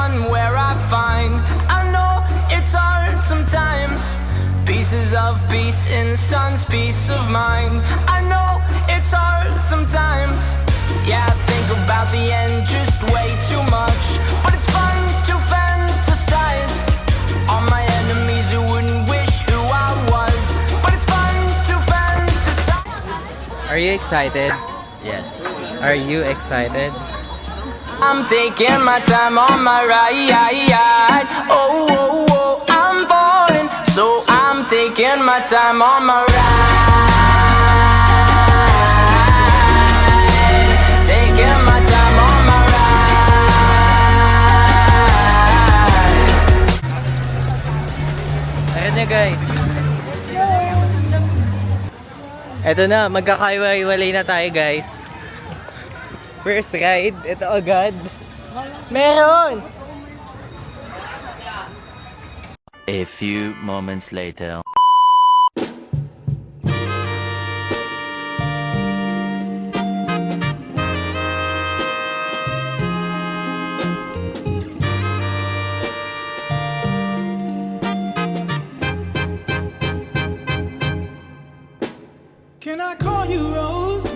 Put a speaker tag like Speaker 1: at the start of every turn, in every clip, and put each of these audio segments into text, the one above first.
Speaker 1: one where I find. I know it's hard sometimes. Pieces of peace in the sun's peace of mind. I know it's hard sometimes. Yeah, I think about the end just way too much. But it's fun to fantasize on my enemies who wouldn't wish who I was. But it's fun to fantasize.
Speaker 2: Are you excited?
Speaker 3: Yes.
Speaker 2: Are you excited?
Speaker 1: I'm taking my time on my ride. Oh, oh, oh, I'm falling, so I'm taking my time on my ride. Taking my time on my ride.
Speaker 2: Ayun na guys. Eto na, magkakaiwalay na tayo guys. First ride, ito agad. Meron!
Speaker 4: A few moments later.
Speaker 5: Can I call you Rose?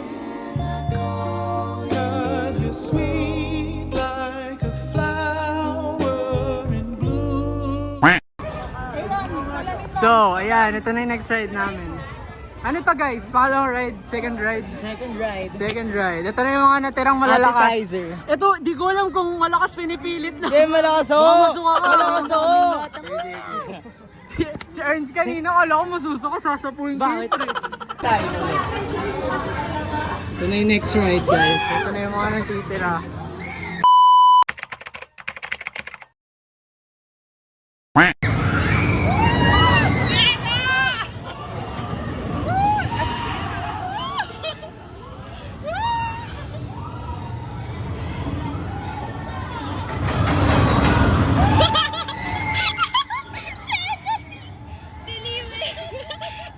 Speaker 5: 'Cause you're sweet like a flower in bloom.
Speaker 6: So, ayan, ito na yung next ride namin. Ano to guys? Pangalawang ride? Second ride? Second ride. Ito na yung mga natirang malalakas.
Speaker 2: Appetizer.
Speaker 6: Ito, di ko alam kung malakas pinipilit na.
Speaker 2: Hindi, malakas ako!
Speaker 6: Baka masuka ka.
Speaker 2: Malakas ako!
Speaker 6: Si Ernst kanina, kala ko masusuka, sasapuin ko.
Speaker 2: Bakit?
Speaker 6: Ito na yung next ride guys. Ito na yung mga natitira.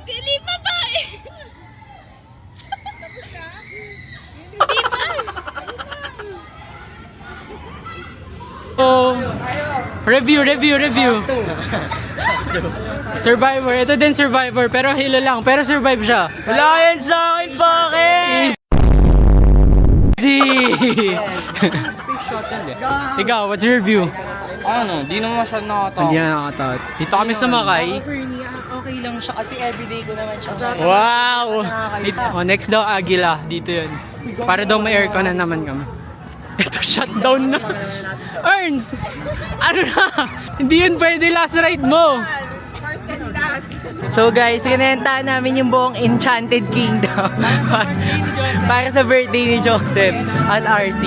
Speaker 7: Dili pa ba eh? Tapos na? Hindi pa.
Speaker 6: So, review. Survivor. Ito din Survivor, pero hilo lang. Pero survive siya.
Speaker 2: Wala yan sa akin, bakit?
Speaker 6: Easy! Ikaw, what's your review?
Speaker 2: Ano, di naman siya nakatawa.
Speaker 6: Hindi na nakatot. Dito kami sa Makay.
Speaker 2: For me, okay lang siya kasi everyday ko naman siya.
Speaker 6: Wow! Oh, next daw, Agila. Dito yun. Para daw may aircon na naman kami. Ito, shutdown na. Ernst! Ano na? Hindi yun pwede last ride mo.
Speaker 7: First and last.
Speaker 2: So guys, kinenta namin yung buong Enchanted Kingdom. Para sa birthday ni Joseph at RC.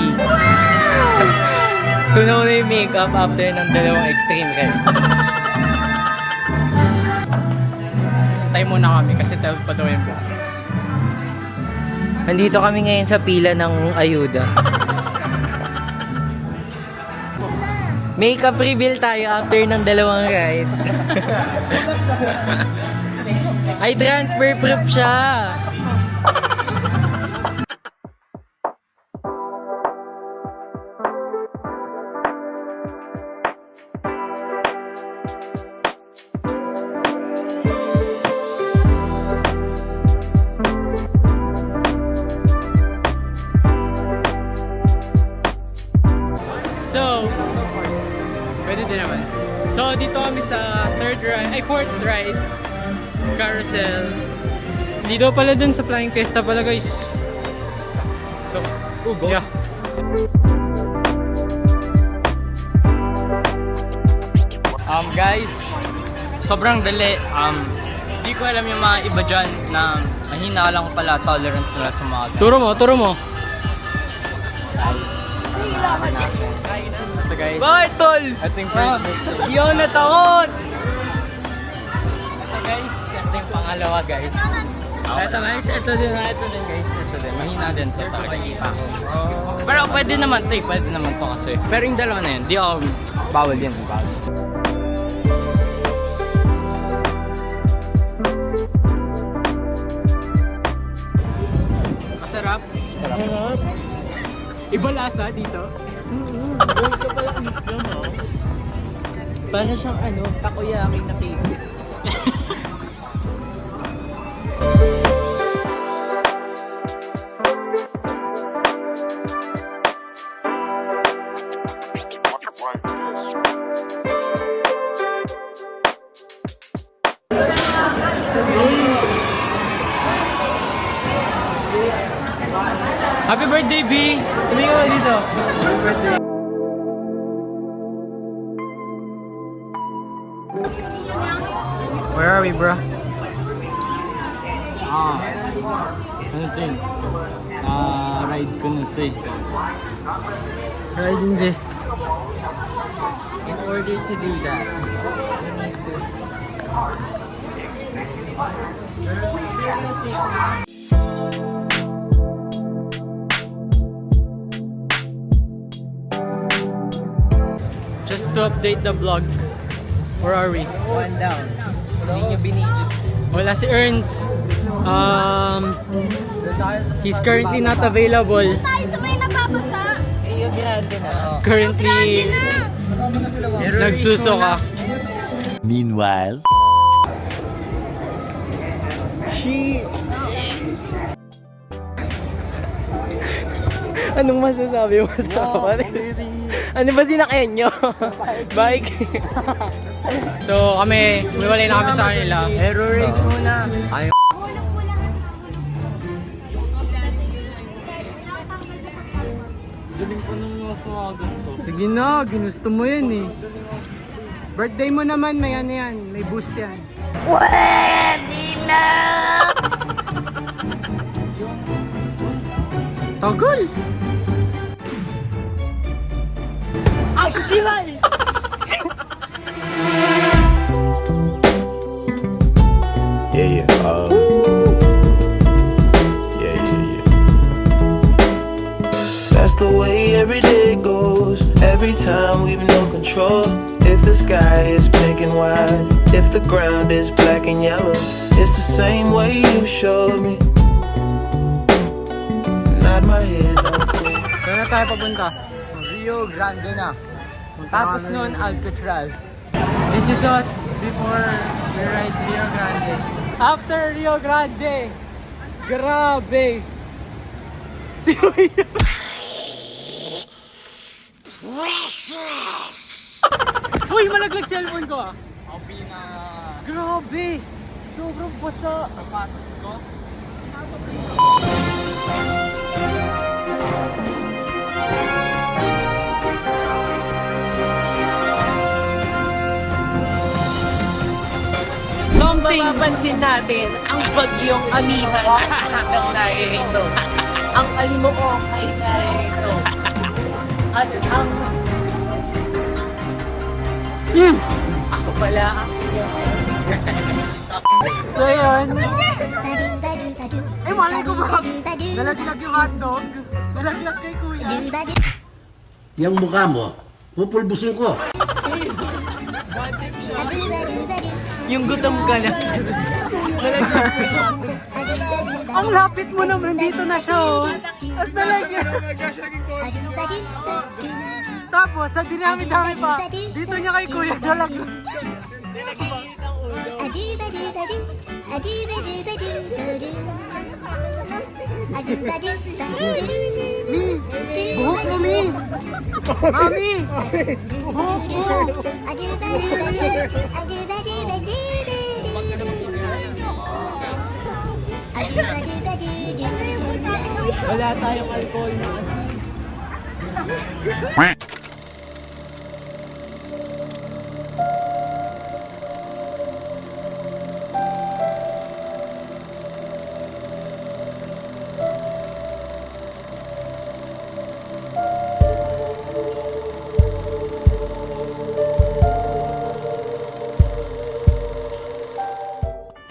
Speaker 2: Tunaw na yung makeup after ng dalawang extreme ride.
Speaker 6: Tayo muna kami kasi 12 pa daw yung bukas.
Speaker 2: Nandito kami ngayon sa pila ng ayuda. Makeup reveal tayo after ng dalawang rides. Ay, transfer proof siya.
Speaker 6: So, pwede din naman. So, dito kami sa fourth ride. Carousel. Hindi daw pala dun sa Flying Fiesta pala guys. So, yeah.
Speaker 3: Guys, sobrang dali. Di ko alam yung mga iba dyan na mahina lang pala tolerance nila sa mga ganun.
Speaker 6: Turo mo.
Speaker 3: So guys,
Speaker 2: Bakit, tol?
Speaker 3: ito yung first victory.
Speaker 2: Di ako natakot!
Speaker 3: Ito guys, ito yung pangalawa guys. Ito guys, ito din guys. Ito din, mahina din to talaga. Pero pwede naman to kasi. Pero yung dalawa na yun, di ako, bawal din.
Speaker 6: Masarap. Iba lasa dito.
Speaker 2: Doon ka pala eat lang, oh. Para siyang ano, takoyaki na cake.
Speaker 6: Happy birthday, B! Tumingin ka dito. Happy birthday. Where are we, bro? Ano to yun? Ride ko na to eh. Riding this.
Speaker 2: In order to do that,
Speaker 6: Just to update the vlog. Where are we?
Speaker 2: one down. Hindi niyo binidyo.
Speaker 6: Wala si Ernst. He's currently not available.
Speaker 7: Tayo sa may napapasa.
Speaker 2: Rio Grande na.
Speaker 6: Currently, nagsuso ka.
Speaker 4: Meanwhile.
Speaker 2: Anong masasabi mo sa kapatid? Ano ba sinakayan nyo? Bike?
Speaker 6: So kami, umiwalay na kami sa kanila.
Speaker 2: Aero race muna.
Speaker 6: Sige na, ginusto mo yan eh. Birthday mo naman, may ano yan, may boost yan.
Speaker 7: Pwede na!
Speaker 6: Tagal!
Speaker 5: Yeah, yeah. That's the way every day goes. Every time we've no control. If the sky is pink and white, if the ground is black and yellow, it's the same way you showed me. Nod my head.
Speaker 6: Saan na tayo papunta?
Speaker 2: Rio Grande na. Tapos nun, Alcatraz.
Speaker 6: This is us before we ride Rio Grande. After Rio Grande! Grabe! Si Kuya! Uy, malaglag cellphone ko ah! Grabe! Sobrang basa! Sapatos ko?
Speaker 2: Mapapansin natin ang bagyong amihan ng narito. Ang alimuong ay narito. At ang... Ako pala ang iyong...
Speaker 6: So yun, eh malay ko ba? Nalaglag yung hotdog. Nalaglag kay Kuya.
Speaker 8: Yang mukha mo, pupulbusin ko.
Speaker 2: Yung gutom ka na.
Speaker 6: Ang lapit mo naman, dito na siya oh. Tapos nalaglag. Tapos sa dinami-dami pa, dito niya kay Kuya nalaglag. Mi, buhok mo Mi. Mami, buhok mo.
Speaker 2: Wala tayong alcohol na kasi.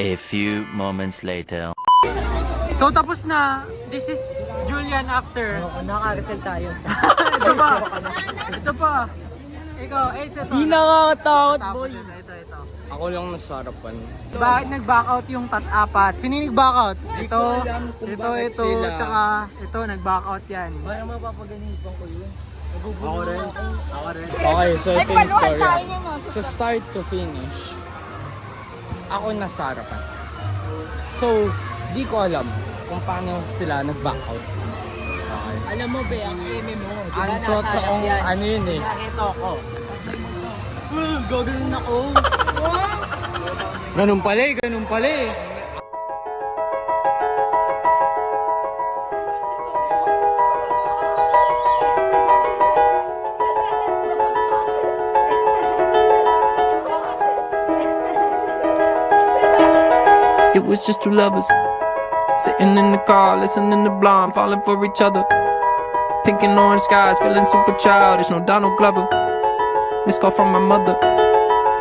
Speaker 4: A few moments later.
Speaker 6: So tapos na, this is Julian after.
Speaker 2: Nakakarasal tayo.
Speaker 6: Ito pa. Ito pa. Ikaw, ito.
Speaker 2: Hindi nakakatakot,
Speaker 6: Tapos
Speaker 2: boy.
Speaker 6: ito.
Speaker 3: Ako lang nasa harapan.
Speaker 6: Bakit nag-back out yung apat? Sino yung nag-back out? Ito, ito, tsaka ito, nag-back out yan.
Speaker 2: Parang mapapaganipan ko yun.
Speaker 6: Ako rin.
Speaker 3: Okay, so ito yung story.
Speaker 7: Tayo niya no.
Speaker 3: sa start to finish, ako nasa harapan. So, di ko alam kung paano sila nag-back out. Okay.
Speaker 2: Alam mo be, ang eme mo. Diba
Speaker 3: Ang totoong ano yun eh.
Speaker 2: Nakita ko. Gagawin ako.
Speaker 3: Ganun pala eh, ganun pala eh.
Speaker 5: It was just two lovers sitting in the car, listening to Blonde, falling for each other. Pink and orange skies, feeling super childish. No Donald Glover. Missed call from my mother.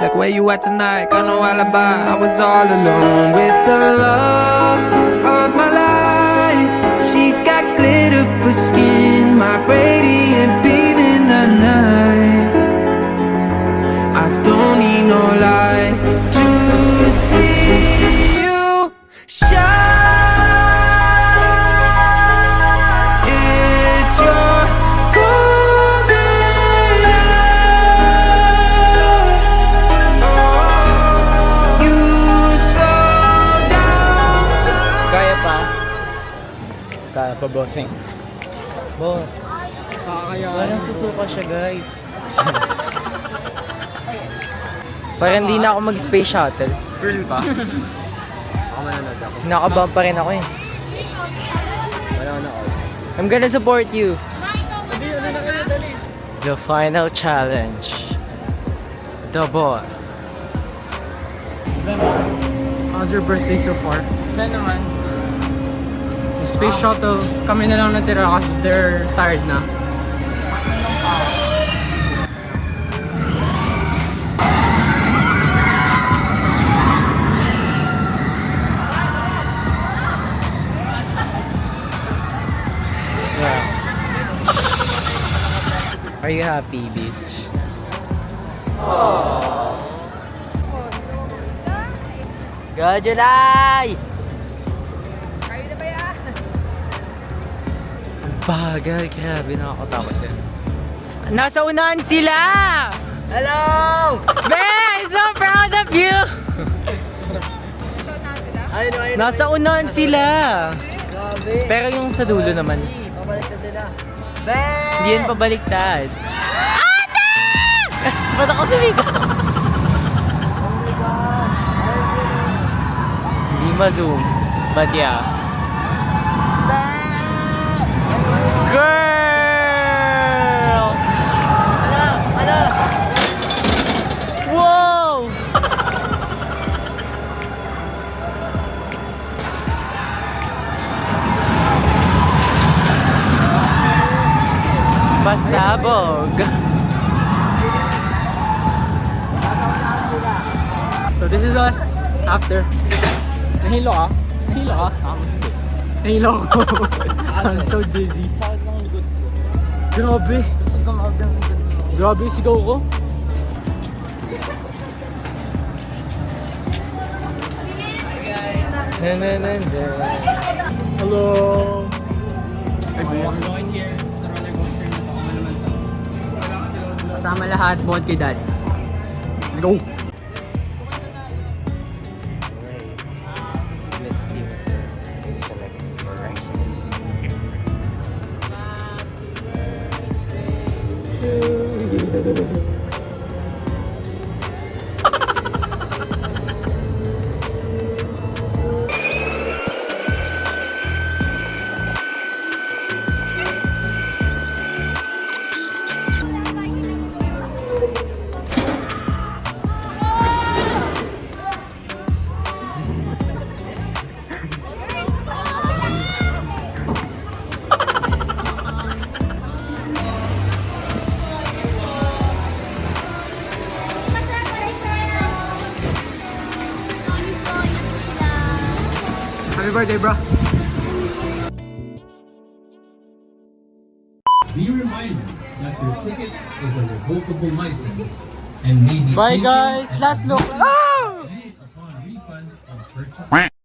Speaker 5: Like, where you at tonight? Got no alibi. I was all alone with the love of my life. She's got glitter for skin, my radiant beam in the night. I don't need no light to see you shine. It's your golden hour. Oh, you slow down time.
Speaker 3: Kaya pa? Kaya pa, bossing.
Speaker 2: Boss,
Speaker 3: Kaya
Speaker 2: parang susuka siya guys. Parang hindi na ako mag-space shuttle.
Speaker 3: Girl pa? Ako mananood ako.
Speaker 2: Nakabump pa rin ako eh.
Speaker 3: Wala na ako.
Speaker 2: I'm gonna support you. The final challenge. The boss.
Speaker 6: How's your birthday so far?
Speaker 3: Saan naman?
Speaker 6: Yung space shuttle, kami na lang natira kasi they're tired na.
Speaker 2: Are you happy, bitch? Go, July! Kaya na ba yan? Bagal, kaya nakakatakot yan. Nasa unahan sila! Hello! Be, I'm so proud of you! Nasa unahan sila! Pero yung sa dulo naman. Hindi yan pabaliktad. Ate! Ba't ako sumigaw? Hindi ma-zoom. But yeah. Girl! Wow! Pasabog.
Speaker 6: So this is us after. Nahilo ka? Nahilo ka? Nahilo ko. I'm so dizzy. Grabe. Grabe sigaw ko. Hello. Kasama lahat, bukod kay Dad. Go!
Speaker 2: Let's see what the facial expression.
Speaker 6: Happy birthday, bro.
Speaker 9: Be reminded that your ticket is a revocable license and may be
Speaker 6: Bye
Speaker 9: taken
Speaker 6: guys,
Speaker 9: at
Speaker 6: last look.
Speaker 9: upon refund of purchase.